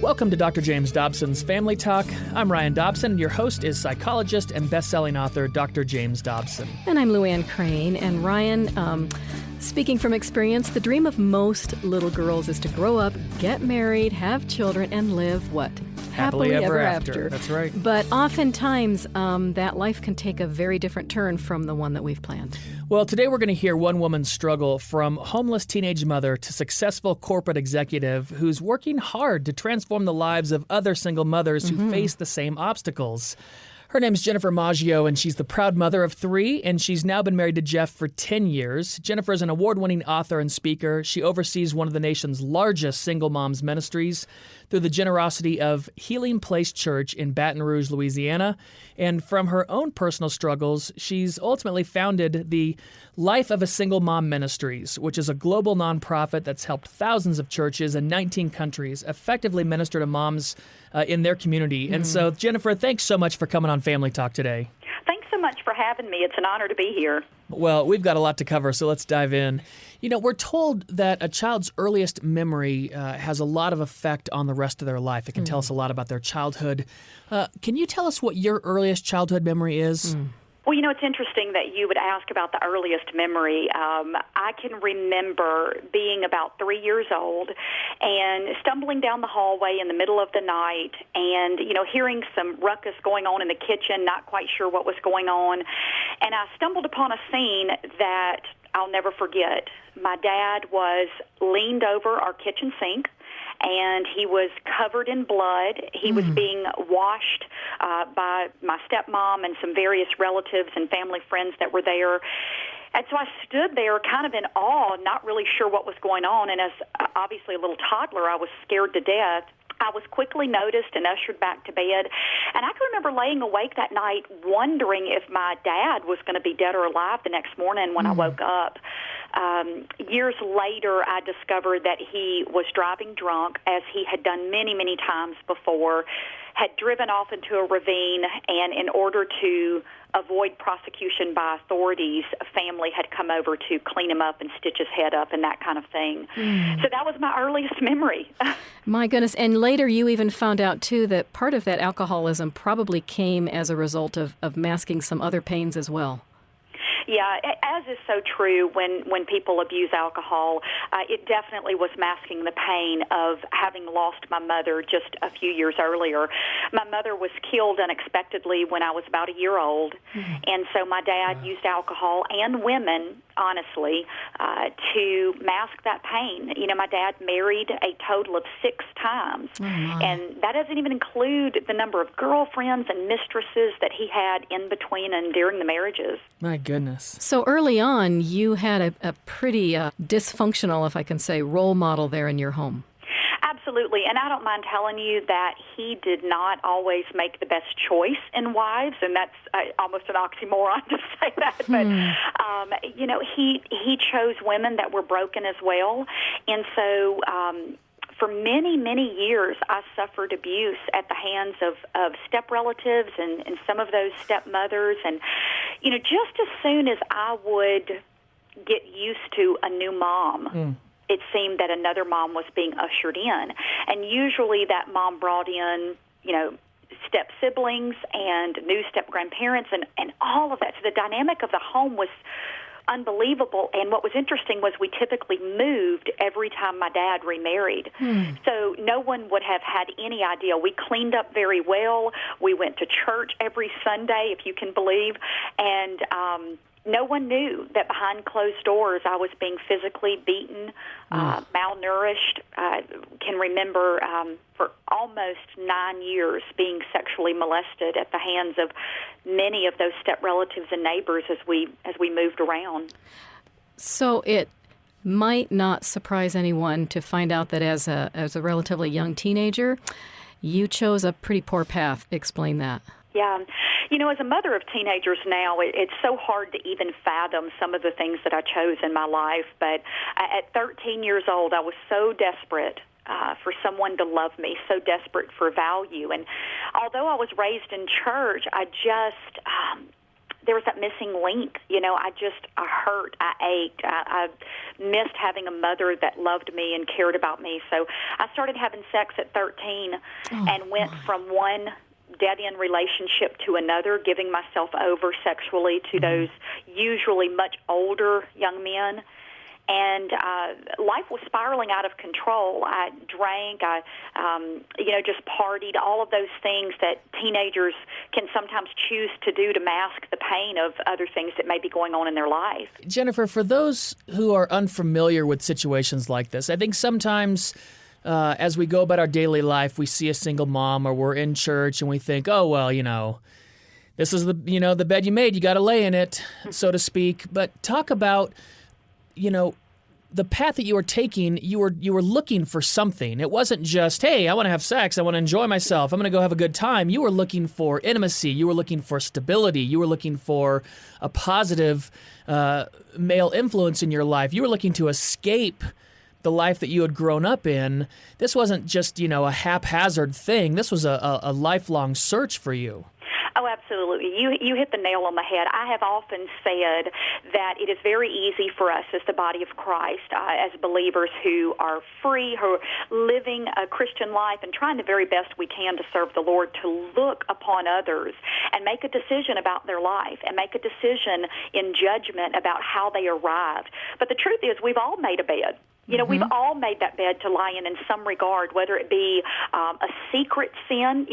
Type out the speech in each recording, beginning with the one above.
Welcome to Dr. James Dobson's Family Talk. I'm Ryan Dobson. Your host is psychologist and best-selling author Dr. James Dobson. And I'm Luann Crane. And Ryan, speaking from experience, the dream of most little girls is to grow up, get married, have children, and live what? Happily ever after. That's right. But oftentimes, that life can take a very different turn from the one that we've planned. Well, today we're going to hear one woman's struggle from homeless teenage mother to successful corporate executive who's working hard to transform the lives of other single mothers who face the same obstacles. Her name's Jennifer Maggio, and she's the proud mother of 3, and she's now been married to Jeff for 10 years. Jennifer is an award-winning author and speaker. She oversees one of the nation's largest single moms ministries through the generosity of Healing Place Church in Baton Rouge, Louisiana. And from her own personal struggles, she's ultimately founded the Life of a Single Mom Ministries, which is a global nonprofit that's helped thousands of churches in 19 countries effectively minister to moms in their community. And so, Jennifer, thanks so much for coming on Family Talk today. Thanks so much for having me. It's an honor to be here. Well, we've got a lot to cover, so let's dive in. You know, we're told that a child's earliest memory has a lot of effect on the rest of their life. It can tell us a lot about their childhood. Can you tell us what your earliest childhood memory is? Well, you know, it's interesting that you would ask about the earliest memory. I can remember being about 3 years old and stumbling down the hallway in the middle of the night and, you know, hearing some ruckus going on in the kitchen, not quite sure what was going on. And I stumbled upon a scene that I'll never forget. My dad was leaned over our kitchen sink, and he was covered in blood. He was being washed by my stepmom and some various relatives and family friends that were there. And so I stood there kind of in awe, not really sure what was going on. And as obviously a little toddler, I was scared to death. I was quickly noticed and ushered back to bed. And I can remember laying awake that night wondering if my dad was going to be dead or alive the next morning when I woke up. Years later, I discovered that he was driving drunk, as he had done many, many times before, had driven off into a ravine, and in order to avoid prosecution by authorities, a family had come over to clean him up and stitch his head up and that kind of thing. So that was my earliest memory. My goodness. And later you even found out, too, that part of that alcoholism probably came as a result of masking some other pains as well. Yeah, as is so true when people abuse alcohol, it definitely was masking the pain of having lost my mother just a few years earlier. My mother was killed unexpectedly when I was about a year old, and so my dad used alcohol and women, honestly, to mask that pain. You know, my dad married a total of 6 times, and that doesn't even include the number of girlfriends and mistresses that he had in between and during the marriages. My goodness. So early on, you had a pretty dysfunctional, if I can say, role model there in your home. Absolutely, and I don't mind telling you that he did not always make the best choice in wives, and that's almost an oxymoron to say that, but, you know, he chose women that were broken as well, and so for many, many years, I suffered abuse at the hands of step-relatives and some of those stepmothers, and, you know, just as soon as I would get used to a new mom, it seemed that another mom was being ushered in. And usually that mom brought in, you know, step-siblings and new step-grandparents and all of that. So the dynamic of the home was unbelievable. And what was interesting was we typically moved every time my dad remarried. So no one would have had any idea. We cleaned up very well. We went to church every Sunday, if you can believe. And no one knew that behind closed doors I was being physically beaten, malnourished. I can remember for almost 9 years being sexually molested at the hands of many of those step relatives and neighbors as we moved around. So it might not surprise anyone to find out that as a relatively young teenager, you chose a pretty poor path. Explain that. Yeah. You know, as a mother of teenagers now, it's so hard to even fathom some of the things that I chose in my life. But at 13 years old, I was so desperate for someone to love me, so desperate for value. And although I was raised in church, I just there was that missing link. I hurt, I ached, I missed having a mother that loved me and cared about me. So I started having sex at 13 and went from one dead-end relationship to another, giving myself over sexually to those usually much older young men. And life was spiraling out of control. I drank, I just partied, all of those things that teenagers can sometimes choose to do to mask the pain of other things that may be going on in their life. Jennifer, for those who are unfamiliar with situations like this, I think sometimes as we go about our daily life, we see a single mom or we're in church and we think, oh, well, this is the bed you made, you got to lay in it, so to speak. But talk about the path that you were taking, you were looking for something. It wasn't just, hey, I want to have sex, I want to enjoy myself, I'm going to go have a good time. You were looking for intimacy, you were looking for stability, you were looking for a positive male influence in your life. You were looking to escape the life that you had grown up in. This wasn't just, a haphazard thing. This was a lifelong search for you. Oh, absolutely. You hit the nail on the head. I have often said that it is very easy for us as the body of Christ, as believers who are free, who are living a Christian life and trying the very best we can to serve the Lord, to look upon others and make a decision about their life and make a decision in judgment about how they arrived. But the truth is, we've all made a bed. We've all made that bed to lie in some regard, whether it be a secret sin.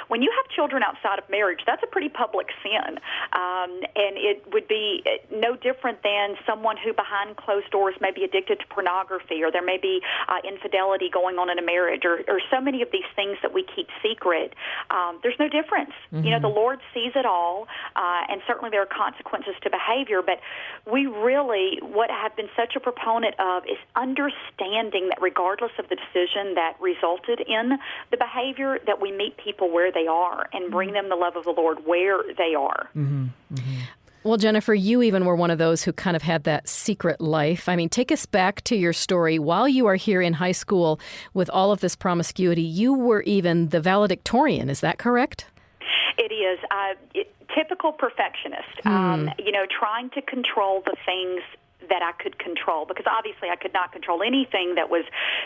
When you have children outside of marriage, that's a pretty public sin. And it would be no different than someone who behind closed doors may be addicted to pornography, or there may be infidelity going on in a marriage, or so many of these things that we keep secret. There's no difference. The Lord sees it all, and certainly there are consequences to behavior, but we really, what I have been such a proponent of is understanding that regardless of the decision that resulted in the behavior, that we meet people where they are and bring them the love of the Lord where they are. Well, Jennifer, you even were one of those who kind of had that secret life. I mean, take us back to your story. While you are here in high school with all of this promiscuity, you were even the valedictorian. Is that correct? It is. Typical perfectionist, trying to control the things that I could control, because obviously I could not control anything that was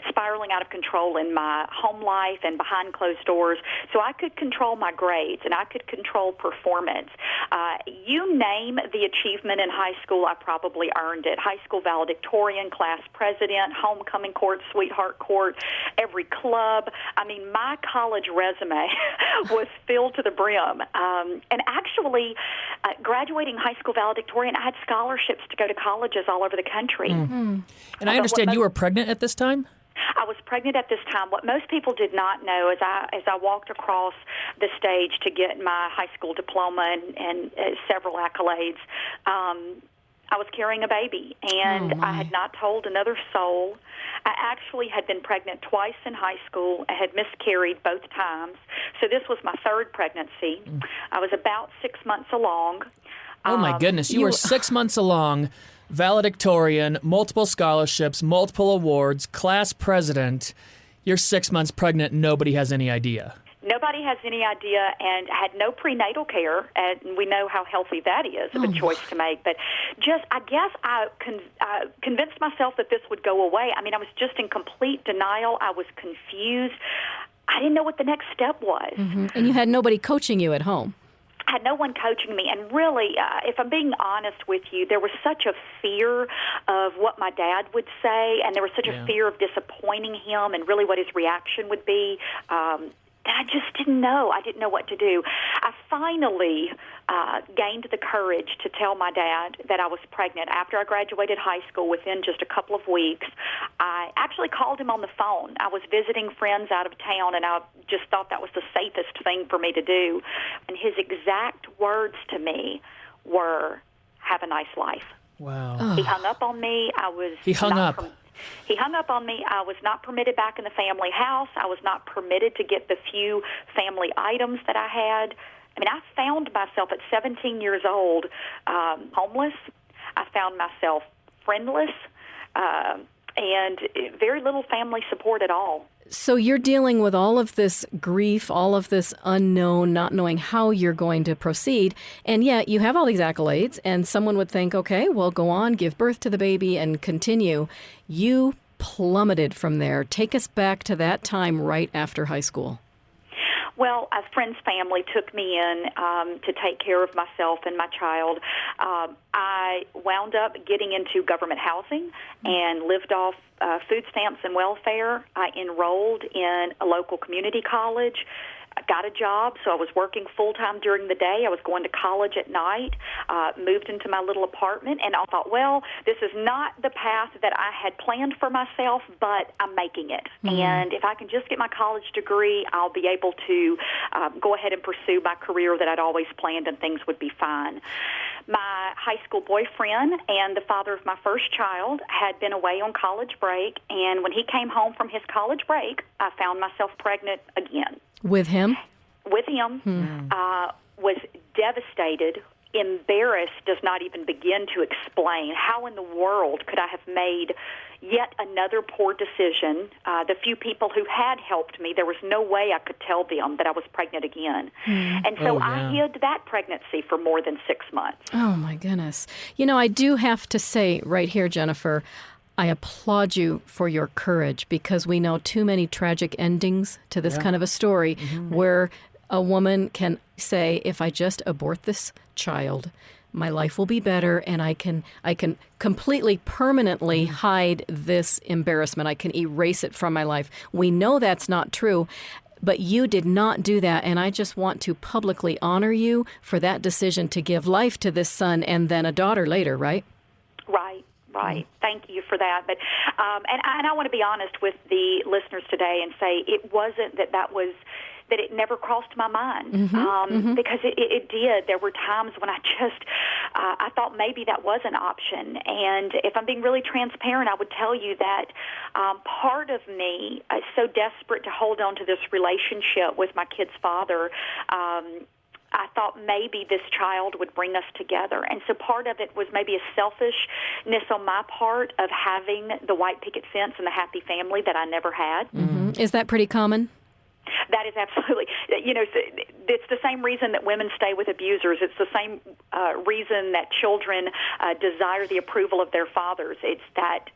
spiraling out of control in my home life and behind closed doors. So I could control my grades and I could control performance. You name the achievement in high school, I probably earned it. High school valedictorian, class president, homecoming court, sweetheart court, every club. I mean, my college resume was filled to the brim. And actually, graduating high school valedictorian, I had scholarships to go to colleges all over the country. And I understand you were pregnant at this time? I was pregnant at this time. What most people did not know, as I walked across the stage to get my high school diploma and several accolades, I was carrying a baby, and I had not told another soul. I actually had been pregnant twice in high school. I had miscarried both times. So this was my third pregnancy. I was about 6 months along. Oh, my goodness. You were 6 months along, valedictorian, multiple scholarships, multiple awards, class president. You're 6 months pregnant, and nobody has any idea. Nobody has any idea, and had no prenatal care, and we know how healthy that is of a choice to make. But I guess I convinced myself that this would go away. I mean, I was just in complete denial. I was confused. I didn't know what the next step was. And you had nobody coaching you at home. I had no one coaching me, and really, if I'm being honest with you, there was such a fear of what my dad would say, and there was such a fear of disappointing him and really what his reaction would be, that I just didn't know. I didn't know what to do. I finally gained the courage to tell my dad that I was pregnant. After I graduated high school, within just a couple of weeks, I actually called him on the phone. I was visiting friends out of town, and I just thought that was the safest thing for me to do. And his exact words to me were, "Have a nice life." Wow. He hung up on me. He hung up. He hung up on me. I was not permitted back in the family house. I was not permitted to get the few family items that I had. I mean, I found myself at 17 years old homeless. I found myself friendless. and very little family support at all. So you're dealing with all of this grief, all of this unknown, not knowing how you're going to proceed, and yet you have all these accolades, and someone would think, okay, well, go on, give birth to the baby, and continue. You plummeted from there. Take us back to that time right after high school. Well, a friend's family took me in to take care of myself and my child. I wound up getting into government housing and lived off food stamps and welfare. I enrolled in a local community college. I got a job, so I was working full-time during the day. I was going to college at night, moved into my little apartment, and I thought, well, this is not the path that I had planned for myself, but I'm making it. Mm-hmm. And if I can just get my college degree, I'll be able to go ahead and pursue my career that I'd always planned, and things would be fine. My high school boyfriend and the father of my first child had been away on college break, and when he came home from his college break, I found myself pregnant again. With him? With him. Was devastated, embarrassed, does not even begin to explain. How in the world could I have made yet another poor decision? The few people who had helped me, there was no way I could tell them that I was pregnant again. And so I hid that pregnancy for more than 6 months. Oh, my goodness. You know, I do have to say right here, Jennifer, I applaud you for your courage, because we know too many tragic endings to this kind of a story where a woman can say, if I just abort this child, my life will be better, and I can completely, permanently hide this embarrassment. I can erase it from my life. We know that's not true, but you did not do that, and I just want to publicly honor you for that decision to give life to this son and then a daughter later, right? Right. Thank you for that. But and I want to be honest with the listeners today and say it wasn't that it never crossed my mind, because it did. There were times when I just I thought maybe that was an option. And if I'm being really transparent, I would tell you that part of me is so desperate to hold on to this relationship with my kid's father. I thought maybe this child would bring us together. And so part of it was maybe a selfishness on my part of having the white picket fence and the happy family that I never had. Mm-hmm. Is that pretty common? That is absolutely, it's the same reason that women stay with abusers. It's the same reason that children desire the approval of their fathers. It's that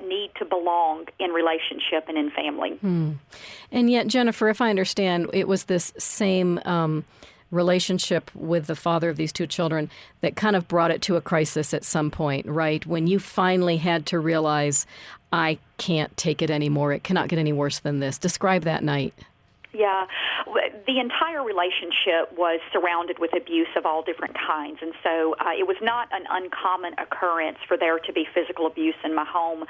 need to belong in relationship and in family. And yet, Jennifer, if I understand, it was this same relationship with the father of these two children that kind of brought it to a crisis at some point, right? When you finally had to realize, I can't take it anymore. It cannot get any worse than this. Describe that night. Yeah. The entire relationship was surrounded with abuse of all different kinds, and so it was not an uncommon occurrence for there to be physical abuse in my home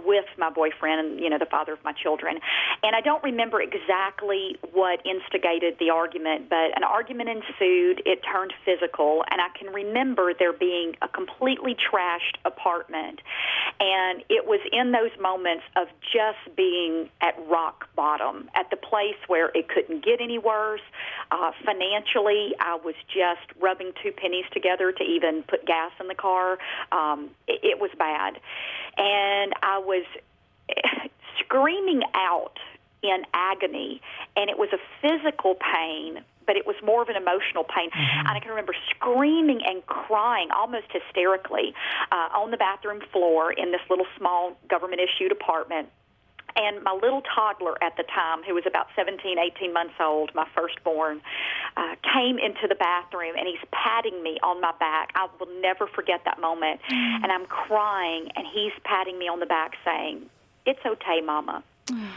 with my boyfriend and, the father of my children. And I don't remember exactly what instigated the argument, but an argument ensued. It turned physical, and I can remember there being a completely trashed apartment, and it was in those moments of just being at rock bottom, at the place where it couldn't get any worse. Financially, I was just rubbing 2 pennies together to even put gas in the car. It was bad. And I was screaming out in agony, and it was a physical pain, but it was more of an emotional pain. And I can remember screaming and crying almost hysterically on the bathroom floor in this little small government-issued apartment. And my little toddler at the time, who was about 17, 18 months old, my firstborn, came into the bathroom, and he's patting me on my back. I will never forget that moment. And I'm crying, and he's patting me on the back saying, "It's okay, Mama." And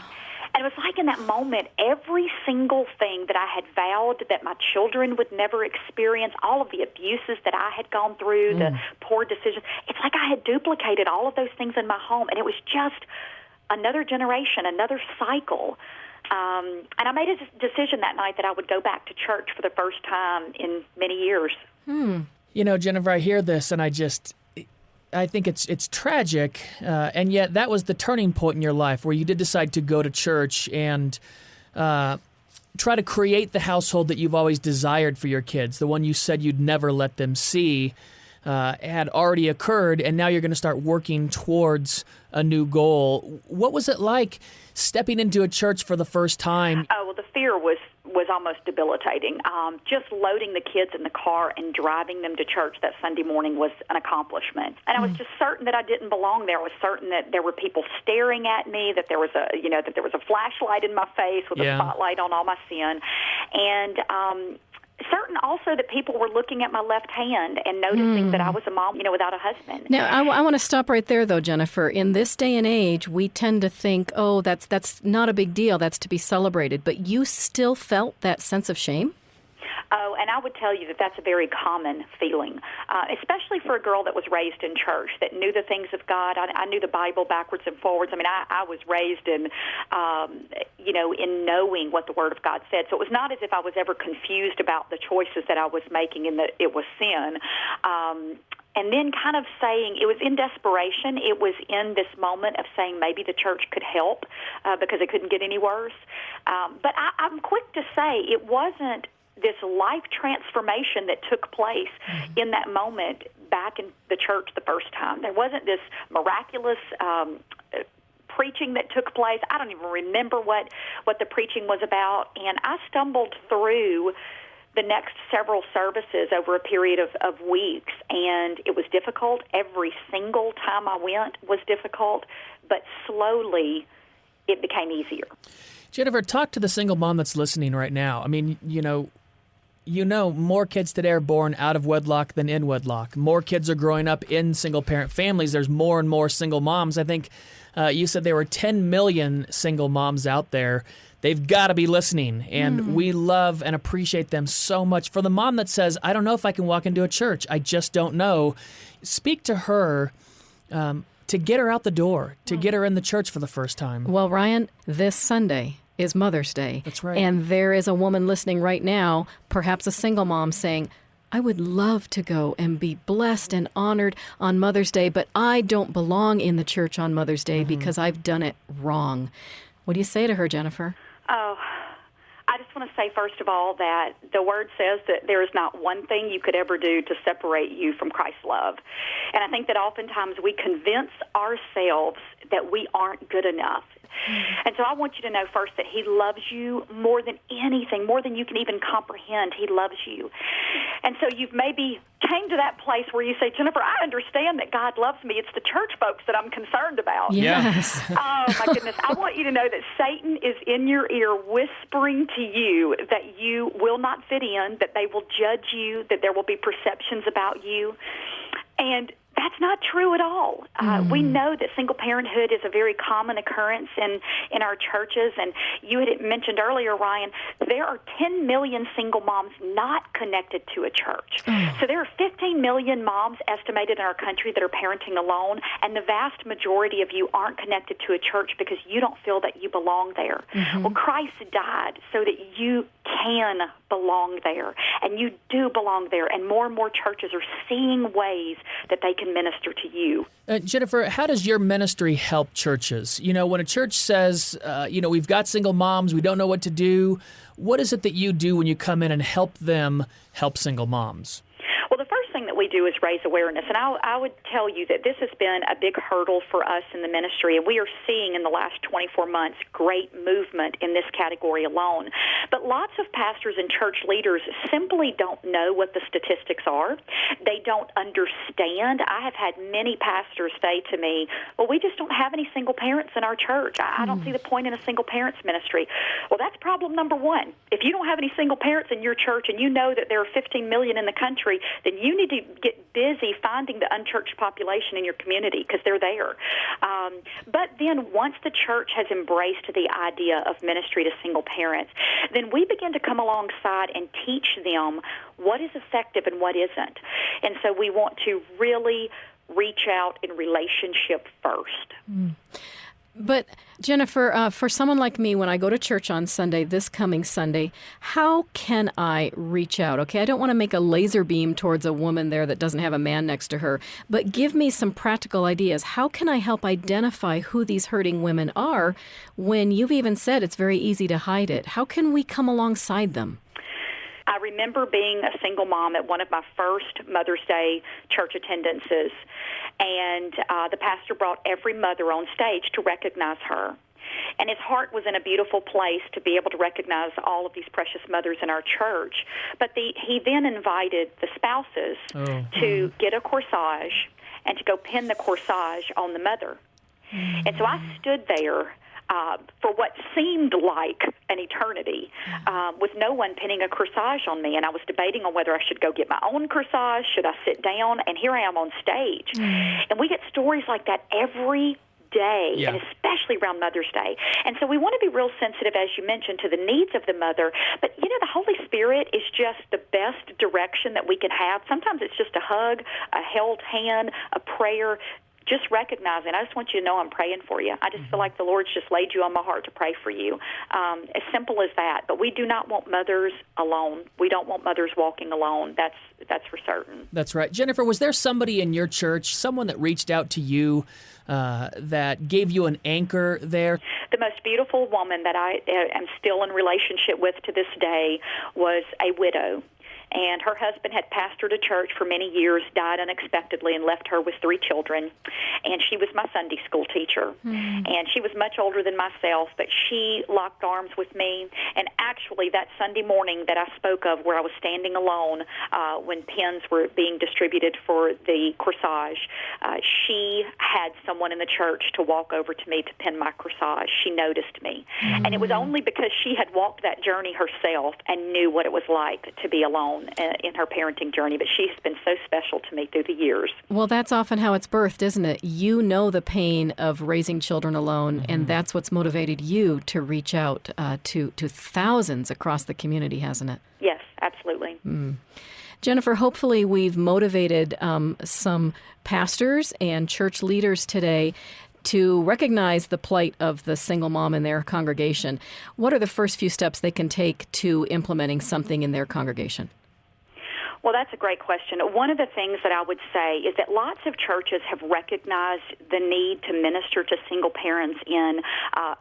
it was like in that moment, every single thing that I had vowed that my children would never experience, all of the abuses that I had gone through, the poor decisions, it's like I had duplicated all of those things in my home, and it was just another generation, another cycle. And I made a decision that night that I would go back to church for the first time in many years. Jennifer, I hear this, and I think it's tragic, and yet that was the turning point in your life where you did decide to go to church and try to create the household that you've always desired for your kids, the one you said you'd never let them see. had already occurred, and now you're going to start working towards a new goal. What was it like stepping into a church for the first time? Oh, well, the fear was almost debilitating. Just loading the kids in the car and driving them to church that Sunday morning was an accomplishment. And I was just certain that I didn't belong there. I was certain that there were people staring at me, that there was a flashlight in my face with a spotlight on all my sin. And certain also that people were looking at my left hand and noticing that I was a mom, without a husband. Now, I want to stop right there, though, Jennifer. In this day and age, we tend to think, oh, that's not a big deal. That's to be celebrated. But you still felt that sense of shame? Oh, and I would tell you that that's a very common feeling, especially for a girl that was raised in church, that knew the things of God. I knew the Bible backwards and forwards. I mean, I was raised in, in knowing what the Word of God said. So it was not as if I was ever confused about the choices that I was making and that it was sin. And then kind of saying, it was in desperation, it was in this moment of saying maybe the church could help because it couldn't get any worse. But I'm quick to say it wasn't this life transformation that took place in that moment back in the church the first time. There wasn't this miraculous preaching that took place. I don't even remember what the preaching was about. And I stumbled through the next several services over a period of weeks, and it was difficult. Every single time I went was difficult, but slowly it became easier. Jennifer, talk to the single mom that's listening right now. I mean, more kids today are born out of wedlock than in wedlock. More kids are growing up in single-parent families. There's more and more single moms. I think you said there were 10 million single moms out there. They've got to be listening, and we love and appreciate them so much. For the mom that says, I don't know if I can walk into a church, I just don't know, speak to her to get her out the door, to get her in the church for the first time. Well, Ryan, this Sunday is Mother's Day. That's right. And there is a woman listening right now, perhaps a single mom, saying, I would love to go and be blessed and honored on Mother's Day, but I don't belong in the church on Mother's Day because I've done it wrong. What do you say to her, Jennifer? Oh, I just want to say, first of all, that the Word says that there is not one thing you could ever do to separate you from Christ's love. And I think that oftentimes we convince ourselves that we aren't good enough. And so I want you to know first that He loves you more than anything, more than you can even comprehend. He loves you. And so you've maybe came to that place where you say, Jennifer, I understand that God loves me. It's the church folks that I'm concerned about. Yes. Oh, my goodness. I want you to know that Satan is in your ear whispering to you that you will not fit in, that they will judge you, that there will be perceptions about you. And that's not true at all. We know that single parenthood is a very common occurrence in our churches. And you had mentioned earlier, Ryan, there are 10 million single moms not connected to a church. So there are 15 million moms estimated in our country that are parenting alone, and the vast majority of you aren't connected to a church because you don't feel that you belong there. Well, Christ died so that you can belong there, and you do belong there, and more churches are seeing ways that they can minister to you. Jennifer, how does your ministry help churches? When a church says, we've got single moms, we don't know what to do, what is it that you do when you come in and help them help single moms? Well, the first thing that we do is raise awareness, and I would tell you that this has been a big hurdle for us in the ministry, and we are seeing in the last 24 months great movement in this category alone. But lots of pastors and church leaders simply don't know what the statistics are. They don't understand. I have had many pastors say to me, well, we just don't have any single parents in our church. I don't see the point in a single parents ministry. Well, that's problem number one. If you don't have any single parents in your church and you know that there are 15 million in the country, then you need to get busy finding the unchurched population in your community because they're there. But then once the church has embraced the idea of ministry to single parents, then we begin to come alongside and teach them what is effective and what isn't. And so we want to really reach out in relationship first. But, Jennifer, for someone like me, when I go to church on Sunday, this coming Sunday, how can I reach out? Okay, I don't want to make a laser beam towards a woman there that doesn't have a man next to her, but give me some practical ideas. How can I help identify who these hurting women are when you've even said it's very easy to hide it? How can we come alongside them? I remember remember being a single mom at one of my first Mother's Day church attendances, and the pastor brought every mother on stage to recognize her. And his heart was in a beautiful place to be able to recognize all of these precious mothers in our church. But he then invited the spouses to get a corsage and to go pin the corsage on the mother. And so I stood there for what seemed like an eternity with no one pinning a corsage on me. And I was debating on whether I should go get my own corsage, should I sit down, and here I am on stage. And we get stories like that every day, and especially around Mother's Day. And so we want to be real sensitive, as you mentioned, to the needs of the mother. But, the Holy Spirit is just the best direction that we can have. Sometimes it's just a hug, a held hand, a prayer, just recognizing, I just want you to know I'm praying for you. I just feel like the Lord's just laid you on my heart to pray for you. As simple as that. But we do not want mothers alone. We don't want mothers walking alone. That's for certain. That's right. Jennifer, was there somebody in your church, someone that reached out to you that gave you an anchor there? The most beautiful woman that I am still in relationship with to this day was a widow. And her husband had pastored a church for many years, died unexpectedly, and left her with 3 children. And she was my Sunday school teacher. And she was much older than myself, but she locked arms with me. And actually, that Sunday morning that I spoke of, where I was standing alone when pins were being distributed for the corsage, she had someone in the church to walk over to me to pin my corsage. She noticed me. And it was only because she had walked that journey herself and knew what it was like to be alone in her parenting journey, but she's been so special to me through the years. Well, that's often how it's birthed, isn't it? You know the pain of raising children alone, and that's what's motivated you to reach out to thousands across the community, hasn't it? Yes, absolutely. Jennifer, hopefully we've motivated some pastors and church leaders today to recognize the plight of the single mom in their congregation. What are the first few steps they can take to implementing something in their congregation? Well, that's a great question. One of the things that I would say is that lots of churches have recognized the need to minister to single parents in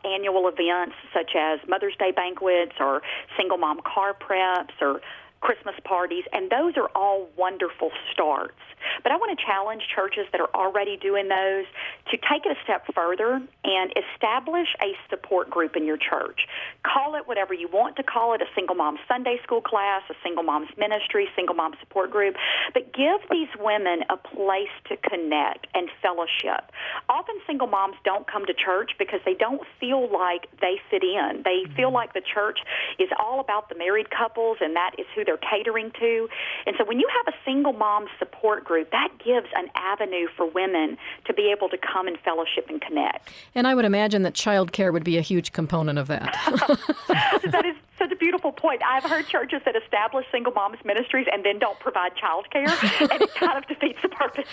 annual events such as Mother's Day banquets or single mom car preps or Christmas parties, and those are all wonderful starts. But I want to challenge churches that are already doing those to take it a step further and establish a support group in your church. Call it whatever you want to call it, a single mom Sunday school class, a single mom's ministry, single mom support group, but give these women a place to connect and fellowship. Often single moms don't come to church because they don't feel like they fit in. They feel like the church is all about the married couples, and that is who they're catering to. And so when you have a single mom support group, that gives an avenue for women to be able to come and fellowship and connect. And I would imagine that child care would be a huge component of that. That is such a beautiful point. I've heard churches that establish single moms ministries and then don't provide child care, and it kind of defeats the purpose.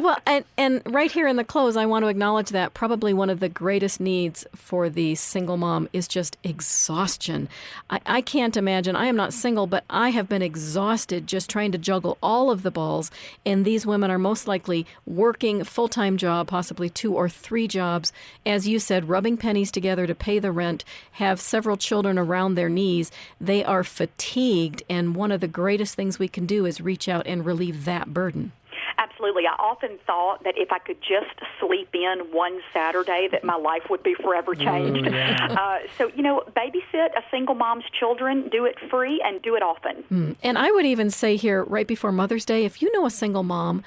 Well, and right here in the close, I want to acknowledge that probably one of the greatest needs for the single mom is just exhaustion. I can't imagine. I am not single, but I have been exhausted just trying to juggle all of the balls, and these women are most likely working a full-time job, possibly 2 or 3 jobs, as you said, rubbing pennies together to pay the rent, have several children around their knees. They are fatigued, and one of the greatest things we can do is reach out and relieve that burden. Absolutely. I often thought that if I could just sleep in one Saturday, that my life would be forever changed. So, babysit a single mom's children, do it free and do it often. And I would even say here, right before Mother's Day, if you know a single mom,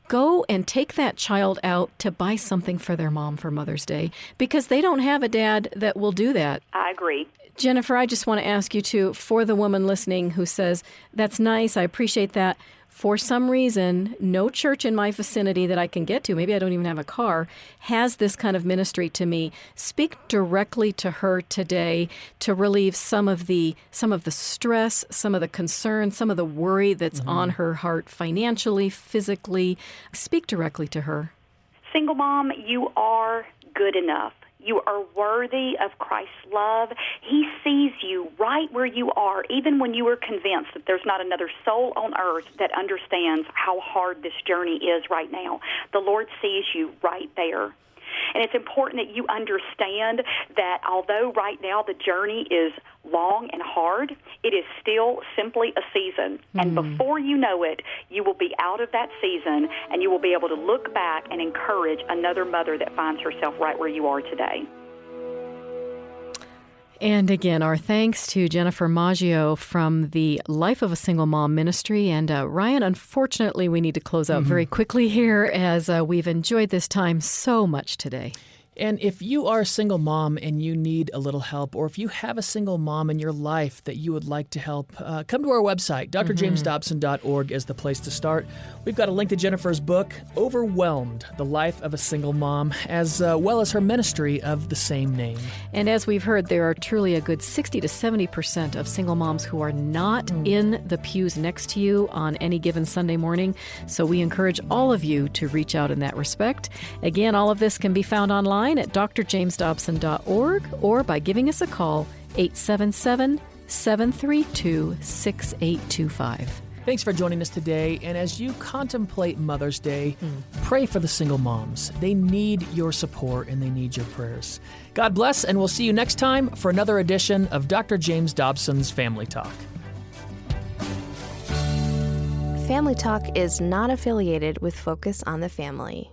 go and take that child out to buy something for their mom for Mother's Day, because they don't have a dad that will do that. I agree. Jennifer, I just want to ask you to, for the woman listening who says, that's nice, I appreciate that. For some reason, no church in my vicinity that I can get to, maybe I don't even have a car, has this kind of ministry to me. Speak directly to her today to relieve some of the stress, some of the concern, some of the worry that's on her heart financially, physically. Speak directly to her. Single mom, you are good enough. You are worthy of Christ's love. He sees you right where you are, even when you are convinced that there's not another soul on earth that understands how hard this journey is right now. The Lord sees you right there. And it's important that you understand that although right now the journey is long and hard, it is still simply a season. And before you know it, you will be out of that season, and you will be able to look back and encourage another mother that finds herself right where you are today. And again, our thanks to Jennifer Maggio from the Life of a Single Mom Ministry. And Ryan, unfortunately, we need to close out very quickly here as we've enjoyed this time so much today. And if you are a single mom and you need a little help, or if you have a single mom in your life that you would like to help, come to our website. drjamesdobson.org is the place to start. We've got a link to Jennifer's book, Overwhelmed, The Life of a Single Mom, as well as her ministry of the same name. And as we've heard, there are truly a good 60 to 70% of single moms who are not in the pews next to you on any given Sunday morning. So we encourage all of you to reach out in that respect. Again, all of this can be found online at drjamesdobson.org or by giving us a call, 877-732-6825. Thanks for joining us today. And as you contemplate Mother's Day, pray for the single moms. They need your support and they need your prayers. God bless, and we'll see you next time for another edition of Dr. James Dobson's Family Talk. Family Talk is not affiliated with Focus on the Family.